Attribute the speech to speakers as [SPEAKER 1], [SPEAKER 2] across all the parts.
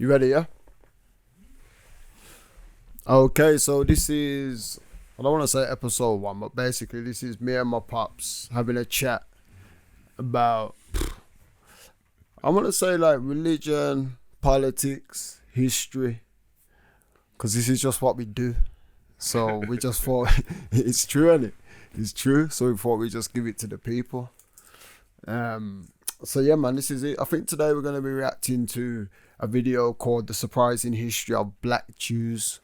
[SPEAKER 1] You ready, yeah? Okay, so this is, I don't want to say episode 1, but basically this is me and my pops having a chat about, I want to say like religion, politics, history, because this is just what we do. So we just thought, it's true, isn't it? It's true, so we thought we'd just give it to the people. So yeah, man, this is it. I think today we're going to be reacting to a video called The Surprising History of Black Jews.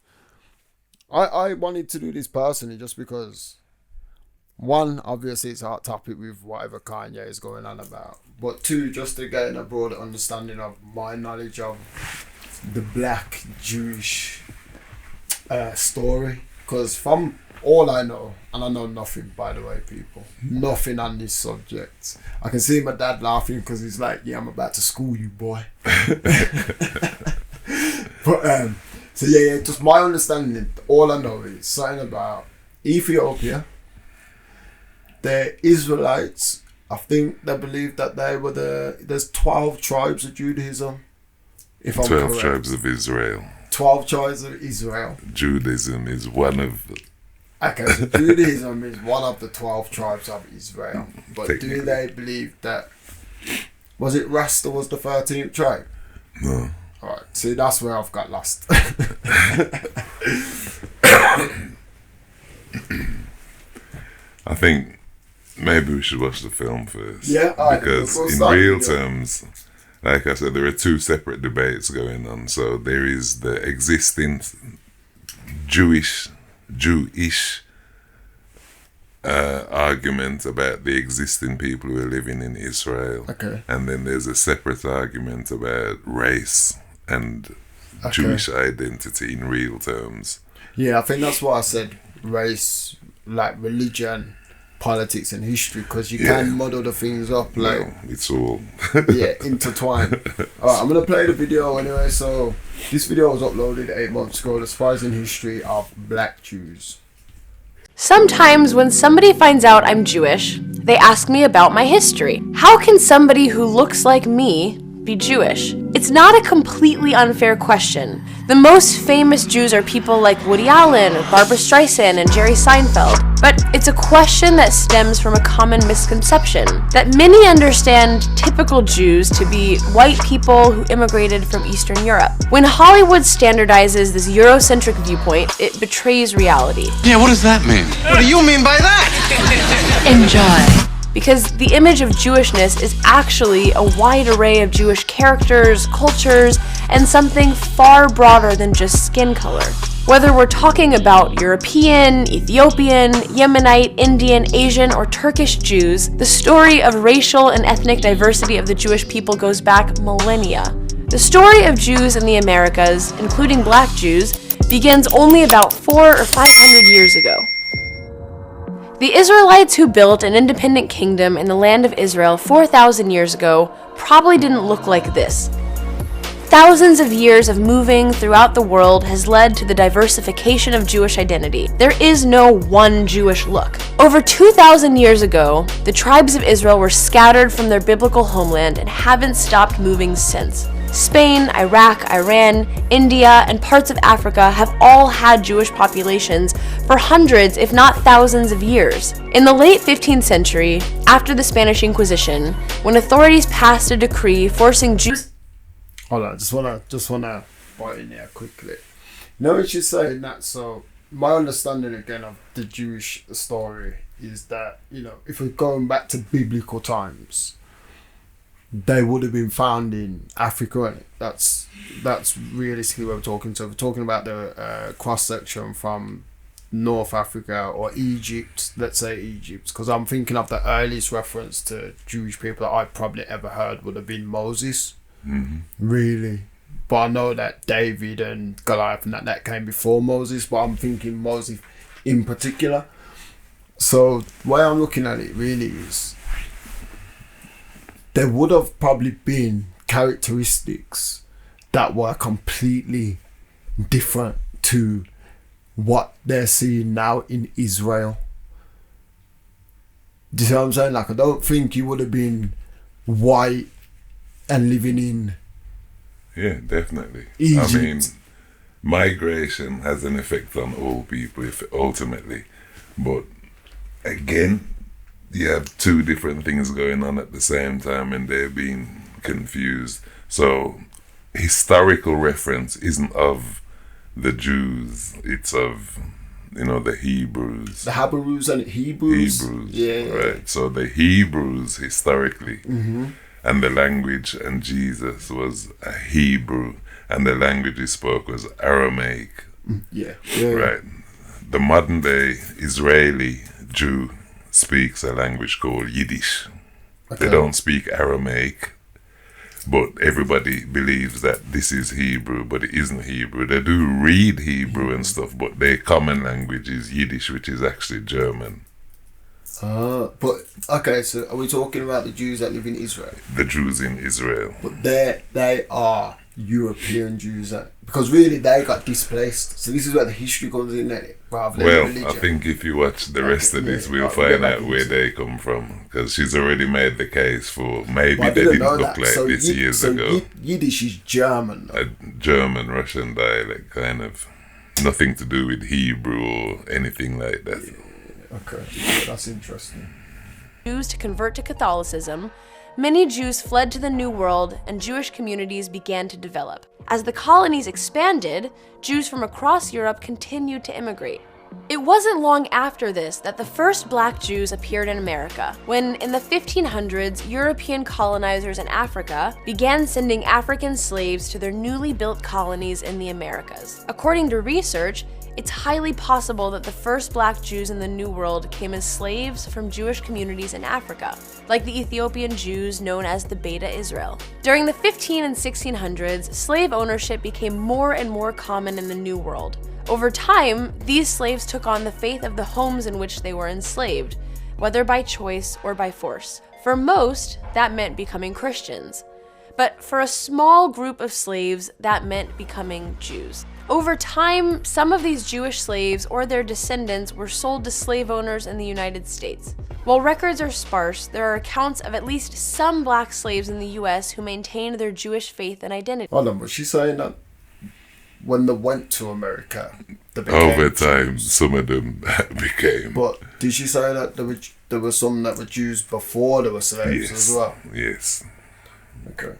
[SPEAKER 1] I wanted to do this personally just because, one, obviously it's a hot topic with whatever Kanye is going on about. But two, just to gain a broader understanding of my knowledge of the Black Jewish story. Because from all I know, and I know nothing, by the way, people, nothing on this subject. I can see my dad laughing because he's like, yeah, I'm about to school you, boy. But, so yeah, just my understanding, all I know is something about Ethiopia. The Israelites, I think they believe that they were there's 12 tribes of Judaism. If I'm
[SPEAKER 2] 12
[SPEAKER 1] correct.
[SPEAKER 2] tribes of Israel.
[SPEAKER 1] 12 tribes of Israel.
[SPEAKER 2] Judaism is one of...
[SPEAKER 1] Okay, so Judaism is one of the 12 tribes of Israel. But do they believe that... Was it Rasta was the 13th tribe?
[SPEAKER 2] No.
[SPEAKER 1] Alright, see, that's where I've got lost.
[SPEAKER 2] I think maybe we should watch the film first.
[SPEAKER 1] Yeah,
[SPEAKER 2] because in real terms, like I said, there are two separate debates going on. So there is the existing Jewish argument about the existing people who are living in Israel.
[SPEAKER 1] Okay.
[SPEAKER 2] And then there's a separate argument about race and Jewish identity in real terms.
[SPEAKER 1] Yeah, I think that's what I said. Race, like religion, politics and history, because you can muddle the things up. Like,
[SPEAKER 2] no, it's all
[SPEAKER 1] intertwined. Alright, I'm going to play the video anyway. So this video was uploaded 8 months ago. The Surprising History of Black Jews.
[SPEAKER 3] Sometimes when somebody finds out I'm Jewish, they ask me about my history. How can somebody who looks like me be Jewish? It's not a completely unfair question. The most famous Jews are people like Woody Allen, Barbra Streisand, and Jerry Seinfeld. But it's a question that stems from a common misconception, that many understand typical Jews to be white people who immigrated from Eastern Europe. When Hollywood standardizes this Eurocentric viewpoint, it betrays reality.
[SPEAKER 4] Yeah, what does that mean? What do you mean by that?
[SPEAKER 3] Enjoy. Because the image of Jewishness is actually a wide array of Jewish characters, cultures, and something far broader than just skin color. Whether we're talking about European, Ethiopian, Yemenite, Indian, Asian, or Turkish Jews, the story of racial and ethnic diversity of the Jewish people goes back millennia. The story of Jews in the Americas, including Black Jews, begins only about 400 or 500 years ago. The Israelites who built an independent kingdom in the land of Israel 4,000 years ago probably didn't look like this. Thousands of years of moving throughout the world has led to the diversification of Jewish identity. There is no one Jewish look. Over 2,000 years ago, the tribes of Israel were scattered from their biblical homeland and haven't stopped moving since. Spain, Iraq, Iran, India, and parts of Africa have all had Jewish populations for hundreds, if not thousands of years. In the late 15th century, after the Spanish Inquisition, when authorities passed a decree forcing Jews...
[SPEAKER 1] Hold on, just wanna bite in there quickly. You know what you're saying that, so my understanding again of the Jewish story is that, you know, if we're going back to biblical times, they would have been found in Africa, and that's realistically what we're talking. So we're talking about the cross section from North Africa or Egypt, let's say Egypt, because I'm thinking of the earliest reference to Jewish people that I probably ever heard would have been Moses. Really, but I know that David and Goliath and that came before Moses, but I'm thinking Moses in particular. So the way I'm looking at it really is there would have probably been characteristics that were completely different to what they're seeing now in Israel. Do you see what I'm saying? Like, I don't think you would have been white and living in
[SPEAKER 2] Yeah, definitely.
[SPEAKER 1] Egypt.
[SPEAKER 2] I mean, migration has an effect on all people ultimately. But again, you have two different things going on at the same time and they're being confused. So historical reference isn't of the Jews, it's of, the Hebrews.
[SPEAKER 1] The Hebrews and Hebrews. Yeah.
[SPEAKER 2] Right. So the Hebrews historically, and the language, and Jesus was a Hebrew, and the language he spoke was Aramaic.
[SPEAKER 1] Yeah.
[SPEAKER 2] Right. The modern day Israeli Jew speaks a language called Yiddish.
[SPEAKER 1] Okay.
[SPEAKER 2] They don't speak Aramaic, but everybody believes that this is Hebrew, but it isn't Hebrew. They do read Hebrew and stuff, but their common language is Yiddish, which is actually German.
[SPEAKER 1] But okay, so are we talking about the Jews that live in Israel?
[SPEAKER 2] The Jews in Israel.
[SPEAKER 1] But they are European Jews, because really they got displaced. So this is where the history comes in, rather than religion.
[SPEAKER 2] I think if you watch the rest of this, we'll find out where they come from, because she's already made the case for maybe they didn't look like this years ago.
[SPEAKER 1] Yiddish is German, though.
[SPEAKER 2] A German Russian dialect, kind of nothing to do with Hebrew or anything like that.
[SPEAKER 1] Okay, that's interesting.
[SPEAKER 3] Jews to convert to Catholicism, many Jews fled to the New World and Jewish communities began to develop. As the colonies expanded, Jews from across Europe continued to immigrate. It wasn't long after this that the first black Jews appeared in America, when in the 1500s, European colonizers in Africa began sending African slaves to their newly built colonies in the Americas. According to research, it's highly possible that the first black Jews in the New World came as slaves from Jewish communities in Africa, like the Ethiopian Jews known as the Beta Israel. During the 15 and 1600s, slave ownership became more and more common in the New World. Over time, these slaves took on the faith of the homes in which they were enslaved, whether by choice or by force. For most, that meant becoming Christians. But for a small group of slaves, that meant becoming Jews. Over time, some of these Jewish slaves or their descendants were sold to slave owners in the United States. While records are sparse, there are accounts of at least some black slaves in the US who maintained their Jewish faith and identity.
[SPEAKER 1] Hold on, was she saying that when they went to America, they became
[SPEAKER 2] over time,
[SPEAKER 1] Jews?
[SPEAKER 2] some of them became.
[SPEAKER 1] But did she say that there were some that were Jews before they were slaves as well?
[SPEAKER 2] Yes.
[SPEAKER 1] Okay.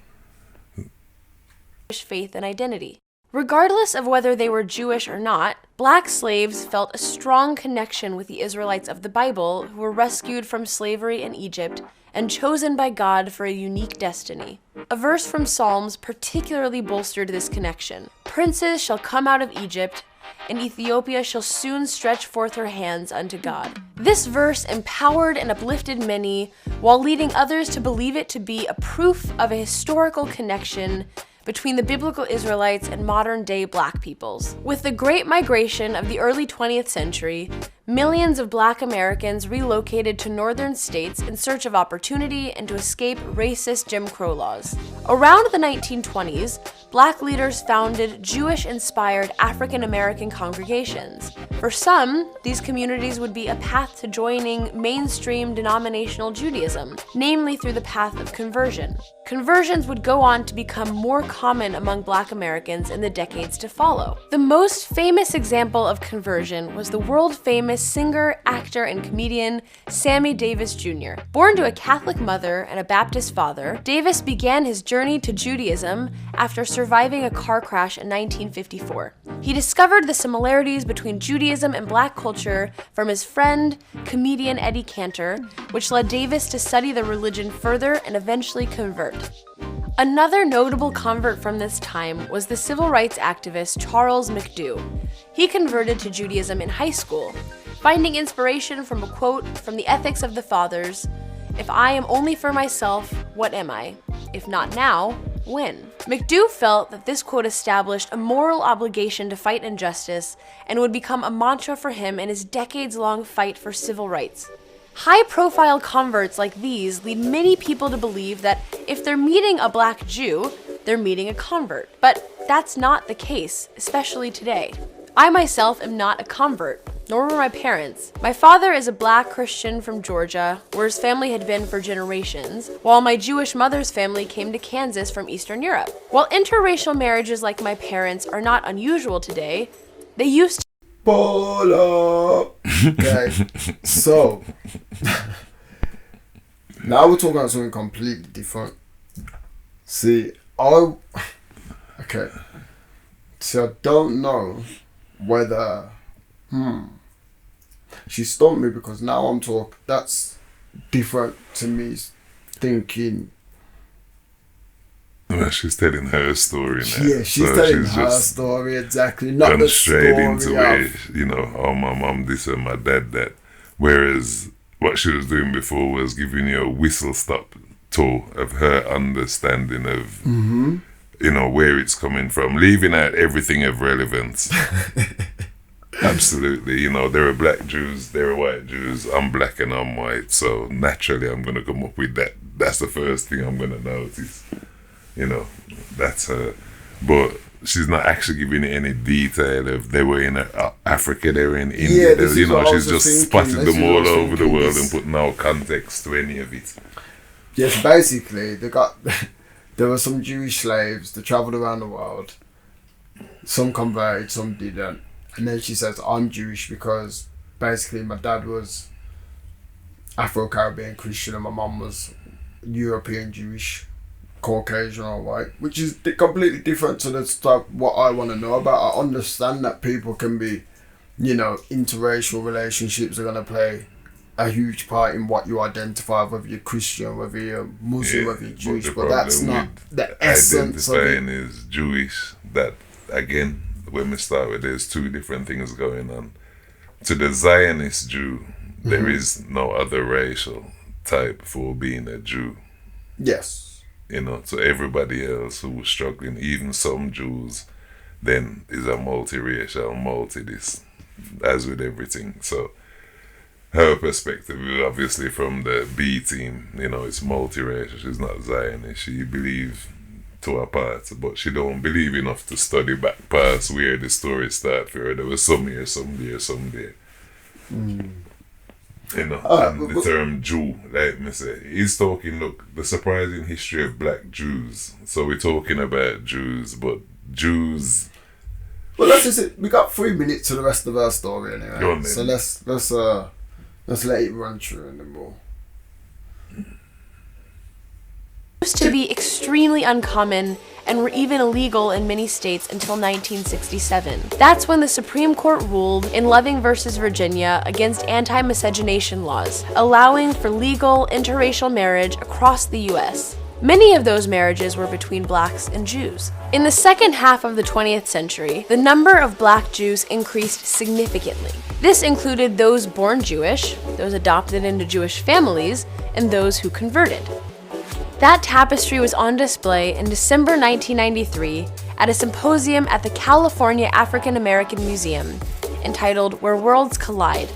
[SPEAKER 3] Jewish faith and identity. Regardless of whether they were Jewish or not, black slaves felt a strong connection with the Israelites of the Bible who were rescued from slavery in Egypt and chosen by God for a unique destiny. A verse from Psalms particularly bolstered this connection. Princes shall come out of Egypt, and Ethiopia shall soon stretch forth her hands unto God. This verse empowered and uplifted many, while leading others to believe it to be a proof of a historical connection between the biblical Israelites and modern-day black peoples. With the Great Migration of the early 20th century, millions of black Americans relocated to northern states in search of opportunity and to escape racist Jim Crow laws. Around the 1920s, black leaders founded Jewish-inspired African-American congregations. For some, these communities would be a path to joining mainstream denominational Judaism, namely through the path of conversion. Conversions would go on to become more common among black Americans in the decades to follow. The most famous example of conversion was the world-famous singer, actor, and comedian Sammy Davis Jr. Born to a Catholic mother and a Baptist father, Davis began his journey to Judaism after surviving a car crash in 1954. He discovered the similarities between Judaism and black culture from his friend, comedian Eddie Cantor, which led Davis to study the religion further and eventually convert. Another notable convert from this time was the civil rights activist Charles McDew. He converted to Judaism in high school, finding inspiration from a quote from the Ethics of the Fathers, "If I am only for myself, what am I? If not now, when?" McDew felt that this quote established a moral obligation to fight injustice and would become a mantra for him in his decades-long fight for civil rights. High-profile converts like these lead many people to believe that if they're meeting a black Jew, they're meeting a convert. But that's not the case, especially today. I myself am not a convert. nor were my parents. My father is a black Christian from Georgia, where his family had been for generations, while my Jewish mother's family came to Kansas from Eastern Europe. While interracial marriages like my parents are not unusual today, they used to.
[SPEAKER 1] Pull up. Okay, so now we're talking about something completely different. See, I don't know whether she stumped me, because now I'm talking, that's different to me thinking.
[SPEAKER 2] Well, she's telling her story now.
[SPEAKER 1] Yeah, she's telling her story, exactly. Not
[SPEAKER 2] gone
[SPEAKER 1] the
[SPEAKER 2] straight
[SPEAKER 1] story
[SPEAKER 2] into where, oh, my mom this and my dad that. Whereas what she was doing before was giving you a whistle-stop tour of her understanding of, where it's coming from, leaving out everything of relevance. Absolutely. There are black Jews, there are white Jews. I'm black and I'm white, so naturally I'm going to come up with that. That's the first thing I'm going to notice. That's her. But she's not actually giving any detail of they were in Africa, they were in India. She's just spotted them all over the world and put no context to any of it.
[SPEAKER 1] Yes, basically, there were some Jewish slaves that travelled around the world. Some converted, some didn't. And then she says, I'm Jewish because basically my dad was Afro-Caribbean Christian and my mum was European Jewish, Caucasian or white, which is completely different to the stuff what I want to know about. I understand that people can be, interracial relationships are going to play a huge part in what you identify, whether you're Christian, whether you're Muslim, whether you're Jewish, but that's not the essence of it.
[SPEAKER 2] Identifying is Jewish, that again, when we start with, there's two different things going on. To the Zionist Jew, there is no other racial type for being a Jew.
[SPEAKER 1] Yes.
[SPEAKER 2] To everybody else who was struggling, even some Jews, then is a multiracial, multi-this, as with everything. So her perspective is obviously from the B team, it's multiracial. She's not Zionist. She believes to a part, but she don't believe enough to study back past where the story started for her. There was some here, some there, some there. And the term Jew, like me say, he's talking, look, the surprising history of black Jews. So we're talking about Jews, but Jews.
[SPEAKER 1] Well, let's just, we got 3 minutes to the rest of our story anyway.
[SPEAKER 2] Go on,
[SPEAKER 1] so let's let it run through and then we'll.
[SPEAKER 3] Used to be extremely uncommon and were even illegal in many states until 1967. That's when the Supreme Court ruled in Loving versus Virginia against anti-miscegenation laws, allowing for legal interracial marriage across the U.S. Many of those marriages were between blacks and Jews. In the second half of the 20th century, the number of black Jews increased significantly. This included those born Jewish, those adopted into Jewish families, and those who converted. That tapestry was on display in December 1993 at a symposium at the California African American Museum entitled Where Worlds Collide: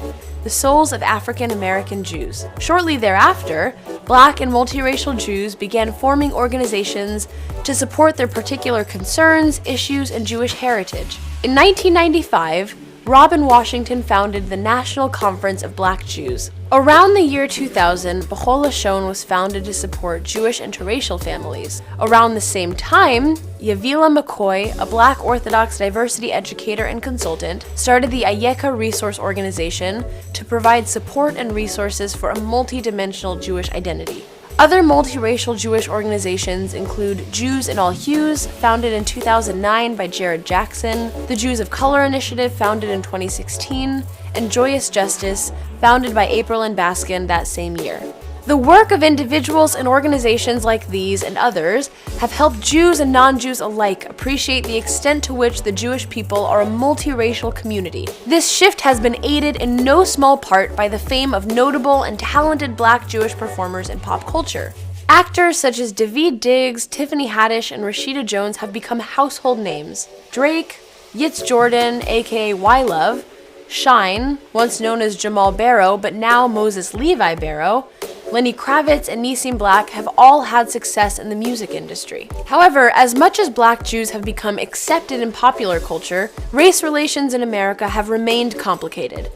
[SPEAKER 3] The Souls of African American Jews. Shortly thereafter, black and multiracial Jews began forming organizations to support their particular concerns, issues, and Jewish heritage. In 1995, Robin Washington founded the National Conference of Black Jews. Around the year 2000, B'chol Hashon was founded to support Jewish interracial families. Around the same time, Yavila McCoy, a Black Orthodox diversity educator and consultant, started the Ayeka Resource Organization to provide support and resources for a multi-dimensional Jewish identity. Other multiracial Jewish organizations include Jews in All Hues, founded in 2009 by Jared Jackson, the Jews of Color Initiative, founded in 2016, and Joyous Justice, founded by April and Baskin that same year. The work of individuals and organizations like these and others have helped Jews and non-Jews alike appreciate the extent to which the Jewish people are a multiracial community. This shift has been aided in no small part by the fame of notable and talented Black Jewish performers in pop culture. Actors such as Daveed Diggs, Tiffany Haddish, and Rashida Jones have become household names. Drake, Yitz Jordan, aka Y-Love, Shine, once known as Jamal Barrow but now Moses Levi Barrow, Lenny Kravitz, and Nissim Black have all had success in the music industry. However, as much as Black Jews have become accepted in popular culture, race relations in America have remained complicated.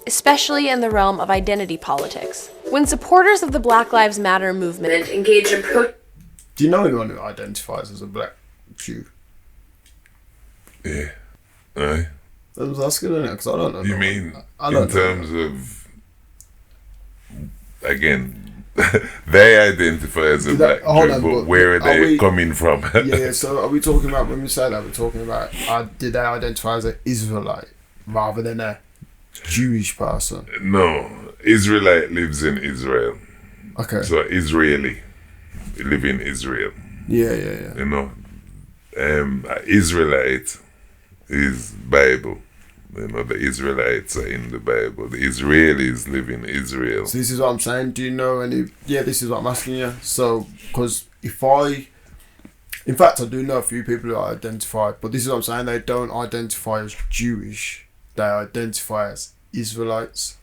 [SPEAKER 3] especially in the realm of identity politics. When supporters of the Black Lives Matter movement engaged in
[SPEAKER 1] Do you know anyone who identifies as a black Jew?
[SPEAKER 2] Yeah. Aye.
[SPEAKER 1] I was asking, because I don't know.
[SPEAKER 2] You mean
[SPEAKER 1] I don't
[SPEAKER 2] in terms of, again, they identify as a black Jew, but where are they coming from?
[SPEAKER 1] Yeah, so are we talking about, when we say that, we're talking about, did they identify as an Israelite rather than a Jewish person?
[SPEAKER 2] No, Israelite lives in Israel.
[SPEAKER 1] Okay.
[SPEAKER 2] So Israeli live in Israel.
[SPEAKER 1] Yeah.
[SPEAKER 2] You know, Israelite is Bible. You know, the Israelites are in the Bible. The Israelis live in Israel.
[SPEAKER 1] So this is what I'm saying. Do you know any? Yeah, this is what I'm asking you. So, because in fact, I do know a few people who are identified, but this is what I'm saying. They don't identify as Jewish. They identify as Israelites.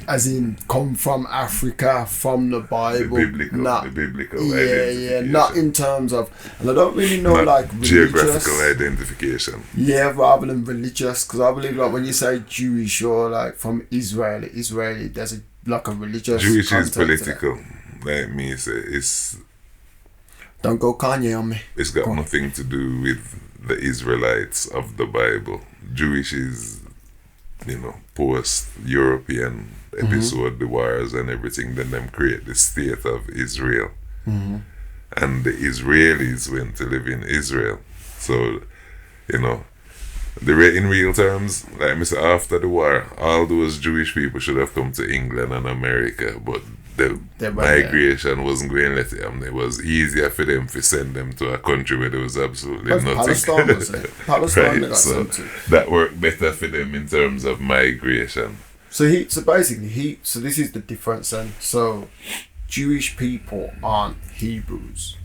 [SPEAKER 1] As in, come from Africa, from the Bible.
[SPEAKER 2] The biblical identification.
[SPEAKER 1] Yeah, not in terms of, and I don't really know,
[SPEAKER 2] not
[SPEAKER 1] like, religious.
[SPEAKER 2] Geographical identification.
[SPEAKER 1] Yeah, rather than religious, because I believe, like, when you say Jewish or, like, from Israeli, there's a religious
[SPEAKER 2] Jewish is
[SPEAKER 1] context
[SPEAKER 2] political. Like me say, it's...
[SPEAKER 1] Don't go Kanye on me.
[SPEAKER 2] It's got nothing to do with the Israelites of the Bible. Jewish is, post-European episode, the wars and everything, then them create the state of Israel. And the Israelis went to live in Israel. So, in real terms, like I said, after the war, all those Jewish people should have come to England and America, but the migration wasn't going to let them. It was easier for them to send them to a country where there was absolutely nothing.
[SPEAKER 1] Palestine, was it? Palestine,
[SPEAKER 2] right, so that worked better for them in terms of migration.
[SPEAKER 1] So this is the difference then. So Jewish people aren't Hebrews.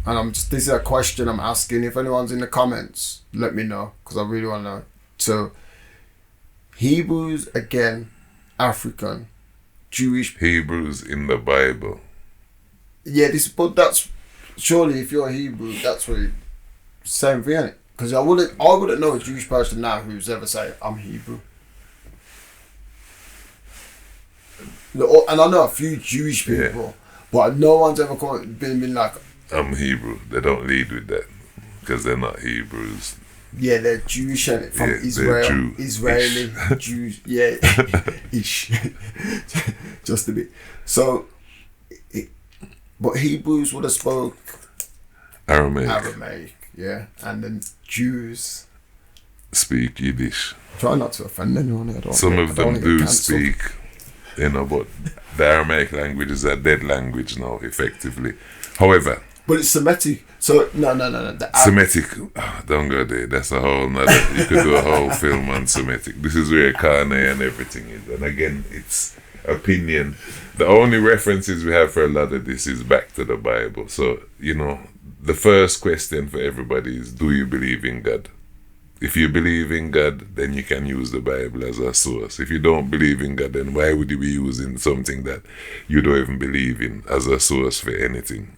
[SPEAKER 1] And this is a question I'm asking. If anyone's in the comments, let me know, because I really want to know. So Hebrews, again, African, Jewish.
[SPEAKER 2] Hebrews in the Bible.
[SPEAKER 1] Yeah, but that's surely, if you're a Hebrew, that's what it's same thing, isn't it? Because I wouldn't know a Jewish person now who's ever say I'm Hebrew. And I know a few Jewish people, but no one's ever been like,
[SPEAKER 2] I'm Hebrew. They don't lead with that because they're not Hebrews.
[SPEAKER 1] Yeah, they're Jewish and from Israel. Israeli Jews. Yeah, ish. Just a bit. So, but Hebrews would have spoke Aramaic, yeah, and then Jews
[SPEAKER 2] speak Yiddish.
[SPEAKER 1] Try not to offend anyone.
[SPEAKER 2] Some of them do speak, but the Aramaic language is a dead language now, effectively. However,
[SPEAKER 1] but it's Semitic. So no.
[SPEAKER 2] Semitic, don't go there. That's a whole nother. You could do a whole film on Semitic. This is where Kane and everything is. And again, it's opinion. The only references we have for a lot of this is back to the Bible. So, the first question for everybody is, do you believe in God? If you believe in God, then you can use the Bible as a source. If you don't believe in God, then why would you be using something that you don't even believe in as a source for anything?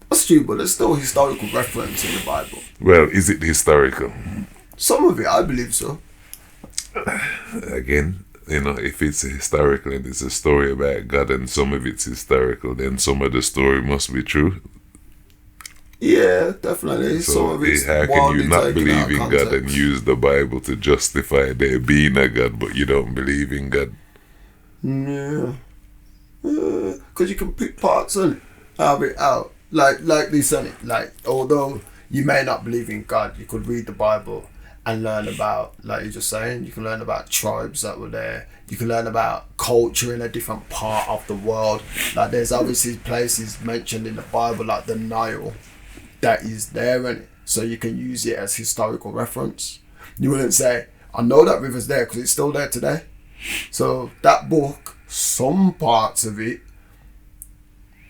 [SPEAKER 1] That's true, but there's still historical reference in the Bible.
[SPEAKER 2] Well, is it historical?
[SPEAKER 1] Some of it, I believe so.
[SPEAKER 2] Again, if it's historical and it's a story about God and some of it's historical, then some of the story must be true.
[SPEAKER 1] Yeah, definitely.
[SPEAKER 2] So
[SPEAKER 1] some of it's
[SPEAKER 2] how can you not believe in God and use the Bible to justify there being a God, but you don't believe in God?
[SPEAKER 1] Yeah. Because you can pick parts of it out. Like this, isn't it? Like, although you may not believe in God, you could read the Bible and learn about, like you're just saying, you can learn about tribes that were there. You can learn about culture in a different part of the world. Like, there's obviously places mentioned in the Bible, like the Nile, that is there, and so you can use it as historical reference. You wouldn't say, I know that river's there because it's still there today. So that book, some parts of it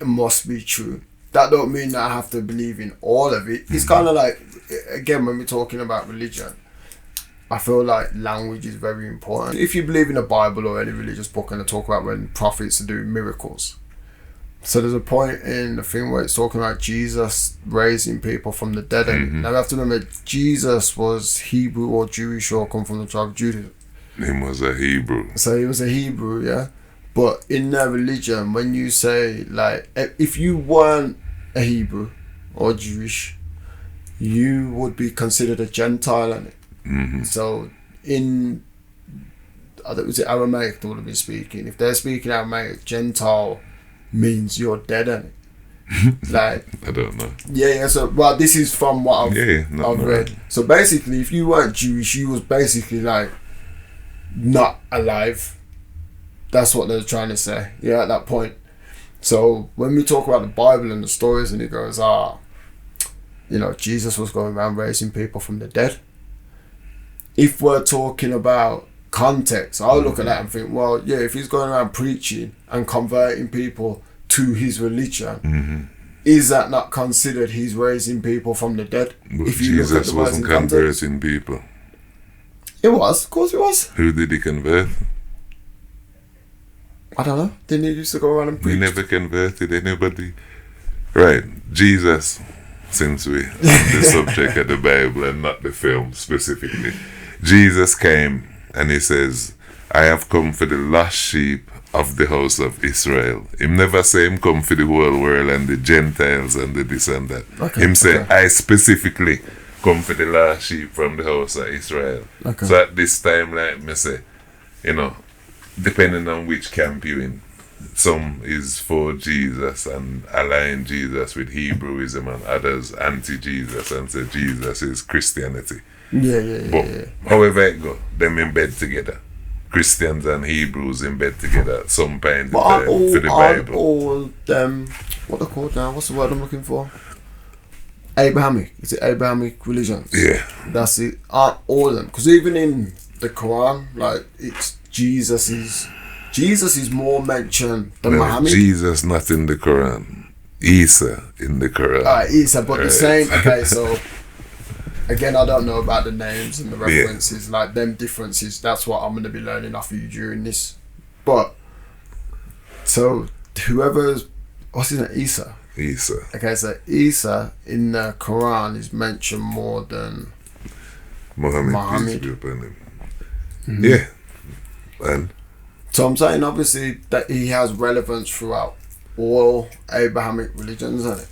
[SPEAKER 1] must be true. That don't mean that I have to believe in all of it. It's kind of like, again, when we're talking about religion, I feel like language is very important. If you believe in the Bible or any religious book and they talk about when prophets are doing miracles, so there's a point in the thing where it's talking about Jesus raising people from the dead. And now we have to remember, Jesus was Hebrew or Jewish or come from the tribe of Judah.
[SPEAKER 2] Him was a Hebrew.
[SPEAKER 1] So he was a Hebrew, yeah. But in their religion, when you say, like, if you weren't a Hebrew or Jewish, you would be considered a Gentile. So in, was it Aramaic they would have been speaking? If they're speaking Aramaic, Gentile means you're dead, innit? Like,
[SPEAKER 2] I don't know.
[SPEAKER 1] Yeah. So, well, this is from what I've read. So basically, if you weren't Jewish, you was basically like not alive. That's what they're trying to say. Yeah, at that point. So when we talk about the Bible and the stories, and it goes, Jesus was going around raising people from the dead. If we're talking about context, I'll look at that and think, well, yeah, if he's going around preaching and converting people to his religion, is that not considered he's raising people from the dead?
[SPEAKER 2] But
[SPEAKER 1] if you
[SPEAKER 2] Jesus wasn't converting people.
[SPEAKER 1] It was, of course it was.
[SPEAKER 2] Who did he convert?
[SPEAKER 1] I don't know. Didn't he used to go around and preach?
[SPEAKER 2] He never converted anybody. Right, Jesus, since we on the subject of the Bible and not the film specifically, Jesus came and he says, I have come for the lost sheep of the house of Israel. Him never say him come for the whole world and the Gentiles and the this and that. Him say, I specifically come for the lost sheep from the house of Israel. So at this time, like me say, depending on which camp you in, some is for Jesus and align Jesus with Hebrewism, and others anti-Jesus and say Jesus is Christianity.
[SPEAKER 1] Yeah.
[SPEAKER 2] However it go, them in bed together. Christians and Hebrews in bed together at some point in time for the Bible.
[SPEAKER 1] All them, what they're called now? What's the word I'm looking for? Abrahamic. Is it Abrahamic religions?
[SPEAKER 2] Yeah.
[SPEAKER 1] That's it. Aren't all of them? Because even in the Quran, like, it's Jesus is more mentioned than Muhammad.
[SPEAKER 2] Jesus not in the Quran. Isa in the Quran.
[SPEAKER 1] Isa, but the same. Okay, so again, I don't know about the names and the references, like them differences. That's what I'm going to be learning off of you during this. But so whoever's, what's his name? Isa. Okay, so Isa in the Quran is mentioned more than Muhammad.
[SPEAKER 2] Peace be upon him. Yeah. And
[SPEAKER 1] so I'm saying obviously that he has relevance throughout all Abrahamic religions, isn't it?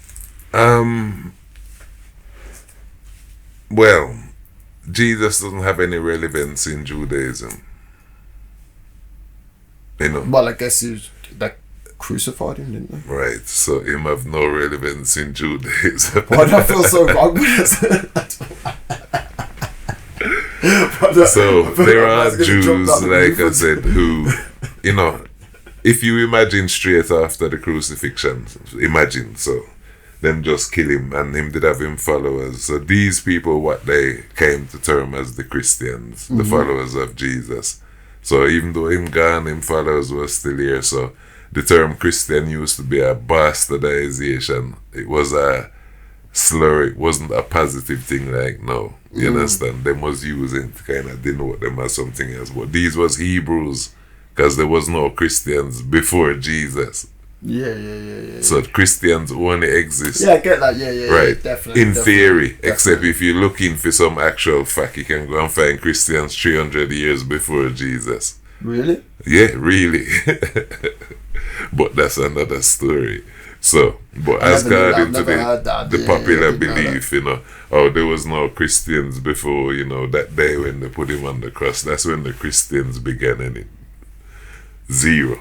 [SPEAKER 2] Well, Jesus doesn't have any relevance in Judaism.
[SPEAKER 1] Well, I guess they crucified him, didn't they?
[SPEAKER 2] Right, so him have no relevance in Judaism.
[SPEAKER 1] Why do I feel so wrong with this?
[SPEAKER 2] So there are Jews, like I said, who, if you imagine straight after the crucifixion, so them just kill him, and him did have him followers. So these people, what they came to term as the Christians, the followers of Jesus. So even though him gone, him followers were still here. So the term Christian used to be a bastardization. It was a slur. It wasn't a positive thing like now. You understand? Them was using to kind of denote them as something else. But these was Hebrews, because there was no Christians before Jesus.
[SPEAKER 1] Yeah.
[SPEAKER 2] So Christians only exist.
[SPEAKER 1] Yeah, I get that. Yeah.
[SPEAKER 2] Right.
[SPEAKER 1] Definitely.
[SPEAKER 2] In theory, except if you're looking for some actual fact, you can go and find Christians 300 years before Jesus.
[SPEAKER 1] Really?
[SPEAKER 2] Yeah, really. But that's another story. So, but as according to the popular belief, there was no Christians before, that day when they put him on the cross. That's when the Christians began, innit? Zero.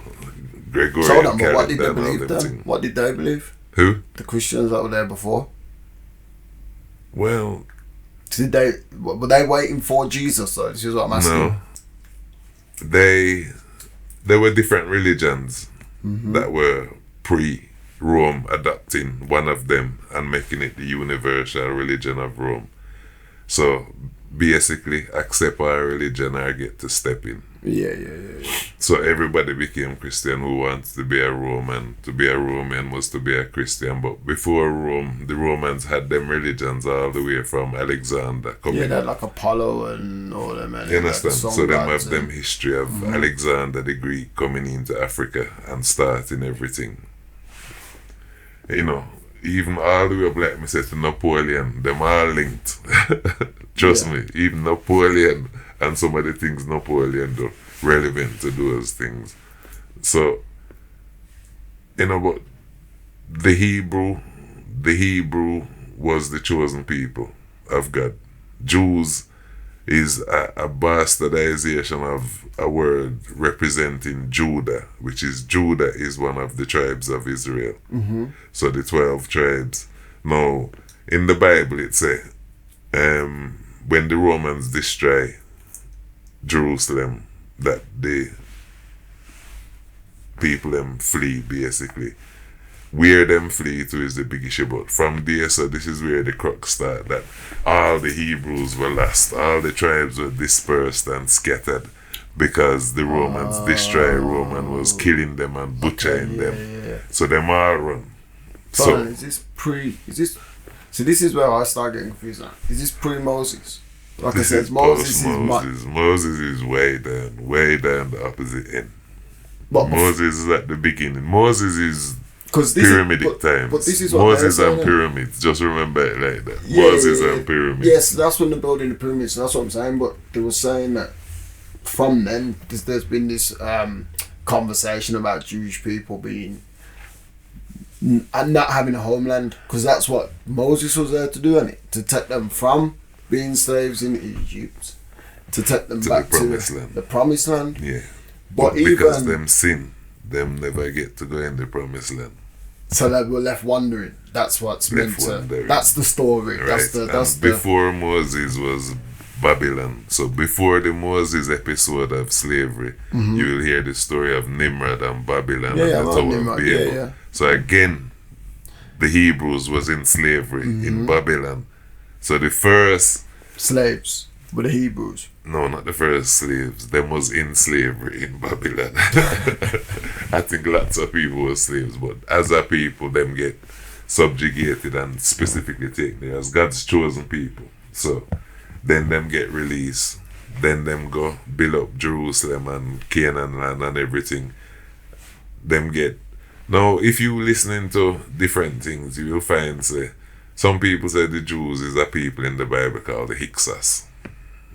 [SPEAKER 2] Gregorian
[SPEAKER 1] calendar. What did they believe then? What did they believe?
[SPEAKER 2] Who?
[SPEAKER 1] The Christians that were there before.
[SPEAKER 2] Well,
[SPEAKER 1] were they waiting for Jesus though? This is what I'm asking.
[SPEAKER 2] No. There were different religions that were pre-Rome adopting one of them and making it the universal religion of Rome. So basically, accept our religion or get to step in.
[SPEAKER 1] Yeah.
[SPEAKER 2] So everybody became Christian who wants to be a Roman. To be a Roman was to be a Christian. But before Rome, the Romans had them religions all the way from Alexander coming.
[SPEAKER 1] Yeah, they had like Apollo and all them.
[SPEAKER 2] You understand? So them have them history of Alexander the Greek coming into Africa and starting everything. Even all the way up, like me said, to Napoleon, them all linked. Trust me, even Napoleon and some of the things Napoleon do relevant to those things. So, but the Hebrew was the chosen people of God. Jews is a bastardization of a word representing Judah, which is Judah is one of the tribes of Israel. So the 12 tribes. Now, in the Bible it says, when the Romans destroy Jerusalem, that the people them flee basically. Where them flee to is the big issue, but from there, so this is where the crux start, that all the Hebrews were lost, all the tribes were dispersed and scattered because the Romans destroyed Roman was killing them and butchering them.
[SPEAKER 1] Yeah.
[SPEAKER 2] So them all run.
[SPEAKER 1] So this is where I start getting confused now. Is this pre-Moses? Like I said, Moses is
[SPEAKER 2] Moses is way down the opposite end.
[SPEAKER 1] But
[SPEAKER 2] Moses is at the beginning. Moses is Pyramidic times.
[SPEAKER 1] But this is what
[SPEAKER 2] Moses and pyramids. Just remember it like that. Moses and pyramids.
[SPEAKER 1] Yes, that's when they're building the pyramids. That's what I'm saying. But they were saying that from then, there's been this conversation about Jewish people being and not having a homeland, because that's what Moses was there to do, and to take them from being slaves in Egypt, to take them back to the promised land.
[SPEAKER 2] Yeah,
[SPEAKER 1] but
[SPEAKER 2] because them sin, them never get to go in the promised land.
[SPEAKER 1] So they were left wandering. That's what's meant to. That's the story.
[SPEAKER 2] Right. That's before Moses was Babylon. So before the Moses episode of slavery, you will hear the story of Nimrod and Babylon and the Tower of Babel. So again, the Hebrews was in slavery in Babylon. So the first
[SPEAKER 1] slaves were the Hebrews.
[SPEAKER 2] No, not the first slaves. Them was in slavery in Babylon. I think lots of people were slaves, but as a people, them get subjugated and specifically taken as God's chosen people. So then them get released. Then them go build up Jerusalem and Canaan land and everything. Them get... Now, if you listening to different things, you will find, say, some people say the Jews is a people in the Bible called the Hyksos.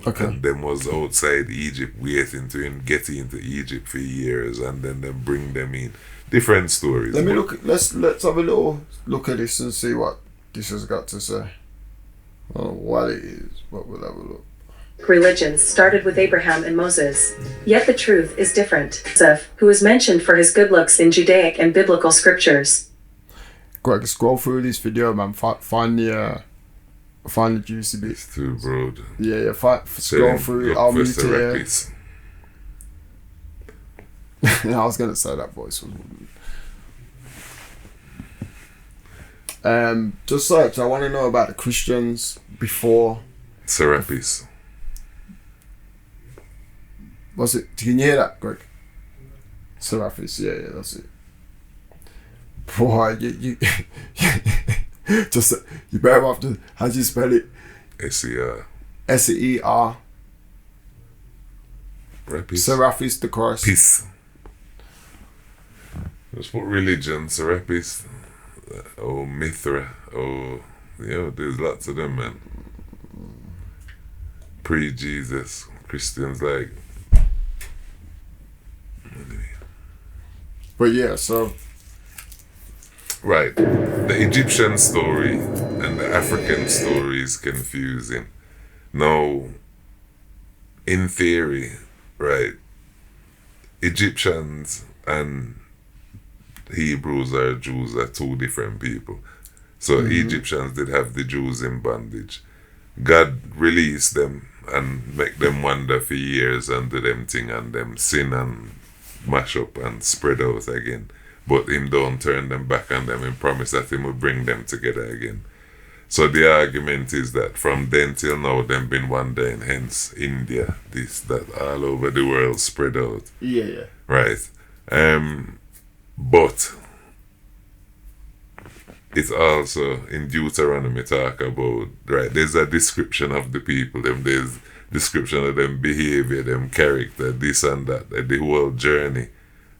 [SPEAKER 1] Okay.
[SPEAKER 2] And them was outside Egypt waiting to get into Egypt for years, and then them bring them in. Different stories.
[SPEAKER 1] Let's have a little look at this and see what this has got to say. I don't know what it is, but we'll have a look.
[SPEAKER 5] Religions started with Abraham and Moses. Yet the truth is different. Joseph, who is mentioned for his good looks in Judaic and biblical scriptures.
[SPEAKER 1] Greg, scroll through this video, man. Find the juicy bit.
[SPEAKER 2] It's too broad.
[SPEAKER 1] Yeah. Scroll through it. I'll mute it. I was gonna say that voice was. Just search. I want to know about the Christians before.
[SPEAKER 2] Serapis.
[SPEAKER 1] Was it? Can you hear that, Greg? Serapis. Yeah, that's it. Boy, you just you better have to. How do you spell it?
[SPEAKER 2] S-E-R.
[SPEAKER 1] S-E-R.
[SPEAKER 2] Serapis.
[SPEAKER 1] Serapis the Christ.
[SPEAKER 2] Peace. Just put religion, Serapis, or Mithra, or there's lots of them, man. Pre-Jesus, Christians like.
[SPEAKER 1] But yeah, so.
[SPEAKER 2] Right. The Egyptian story and the African story is confusing. Now, in theory, right, Egyptians and Hebrews or Jews are two different people. So Egyptians did have the Jews in bondage. God released them and make them wander for years and do them thing and them sin and mash up and spread out again. But him don't turn them back on them and promise that him will bring them together again. So the argument is that from then till now them been wandering, hence India, this, that, all over the world spread out.
[SPEAKER 1] Yeah.
[SPEAKER 2] Right. But it's also in Deuteronomy talk about, right, there's a description of the people, there's description of them behavior, them character, this and that, the whole journey.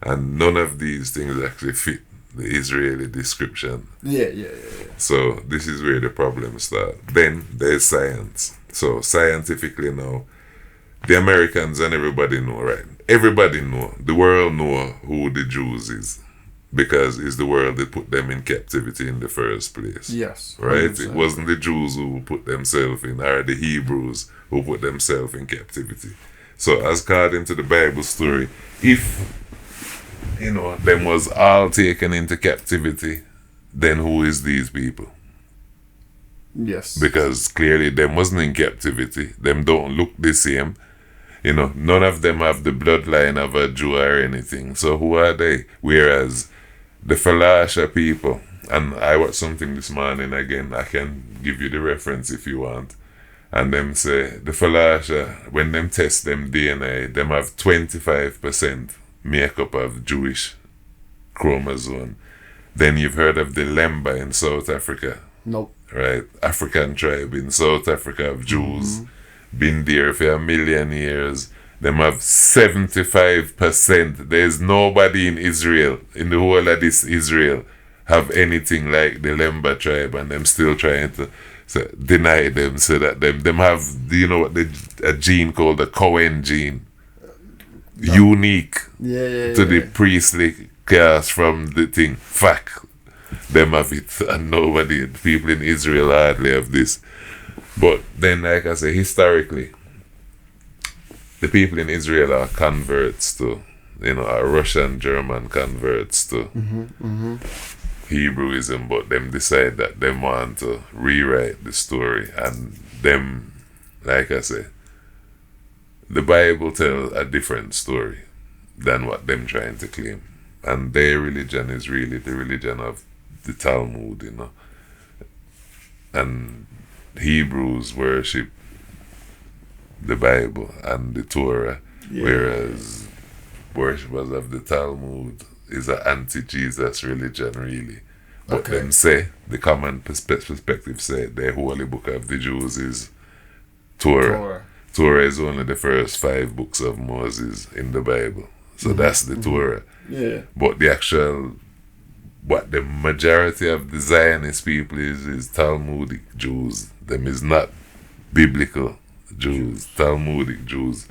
[SPEAKER 2] And none of these things actually fit the Israeli description.
[SPEAKER 1] Yeah.
[SPEAKER 2] So this is where the problems start. Then there's science. So scientifically now, the Americans and everybody know, right? Everybody know. The world know who the Jews is. Because it's the world that put them in captivity in the first place.
[SPEAKER 1] Yes.
[SPEAKER 2] Right?
[SPEAKER 1] 100%.
[SPEAKER 2] It wasn't the Jews who put themselves in, or the Hebrews who put themselves in captivity. So as according to the Bible story, if, them was all taken into captivity, then who is these people?
[SPEAKER 1] Yes.
[SPEAKER 2] Because clearly them wasn't in captivity. Them don't look the same. None of them have the bloodline of a Jew or anything. So who are they? Whereas the Falasha people, and I watched something this morning again, I can give you the reference if you want. And them say, the Falasha, when them test them DNA, them have 25% makeup of Jewish chromosome. Then you've heard of the Lemba in South Africa.
[SPEAKER 1] Nope.
[SPEAKER 2] Right? African tribe in South Africa of Jews. Been there for 1 million years. Them have 75%. There's nobody in Israel, in the whole of this Israel, have anything like the Lemba tribe, and them still trying to deny them, so that them have, a gene called the Cohen gene. Unique to the priestly caste from the thing. Fact. Them have it, and nobody, people in Israel hardly have this. But then, like I say, historically, the people in Israel are converts to, are Russian, German converts to Hebrewism, but them decide that they want to rewrite the story, and them, like I say, the Bible tells a different story than what them trying to claim. And their religion is really the religion of the Talmud, and Hebrews worship the Bible and the Torah, whereas worshippers of the Talmud is an anti-Jesus religion, really. But them say, the common perspective say, the holy book of the Jews is Torah. Torah is only the first 5 books of Moses in the Bible. So that's the Torah.
[SPEAKER 1] Yeah.
[SPEAKER 2] But the actual, what the majority of the Zionist people is Talmudic Jews. Them is not biblical Jews, Talmudic Jews.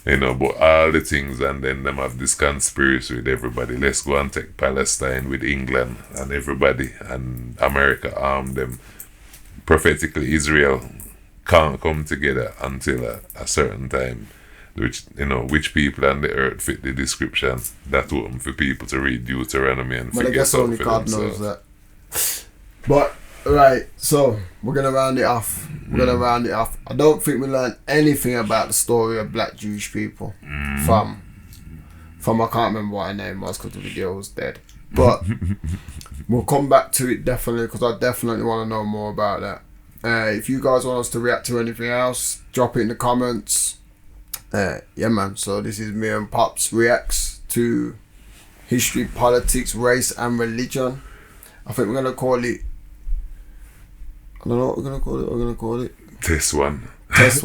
[SPEAKER 2] But all the things, and then them have this conspiracy with everybody. Let's go and take Palestine with England and everybody, and America arm them. Prophetically, Israel can't come together until a certain time, which people on the earth fit the description. That open for people to read Deuteronomy and
[SPEAKER 1] But I
[SPEAKER 2] figure
[SPEAKER 1] guess
[SPEAKER 2] it out
[SPEAKER 1] only
[SPEAKER 2] for
[SPEAKER 1] God
[SPEAKER 2] themselves.
[SPEAKER 1] knows that. But, right, so we're going to round it off. I don't think we learned anything about the story of black Jewish people from I can't remember what her name was because the video was dead. But we'll come back to it definitely, because I definitely want to know more about that. If you guys want us to react to anything else, drop it in the comments. Yeah, man. So this is me and Pops reacts to history, politics, race, and religion. I think we're gonna call it. I don't know what we're gonna call it.
[SPEAKER 2] This one.
[SPEAKER 1] Test one.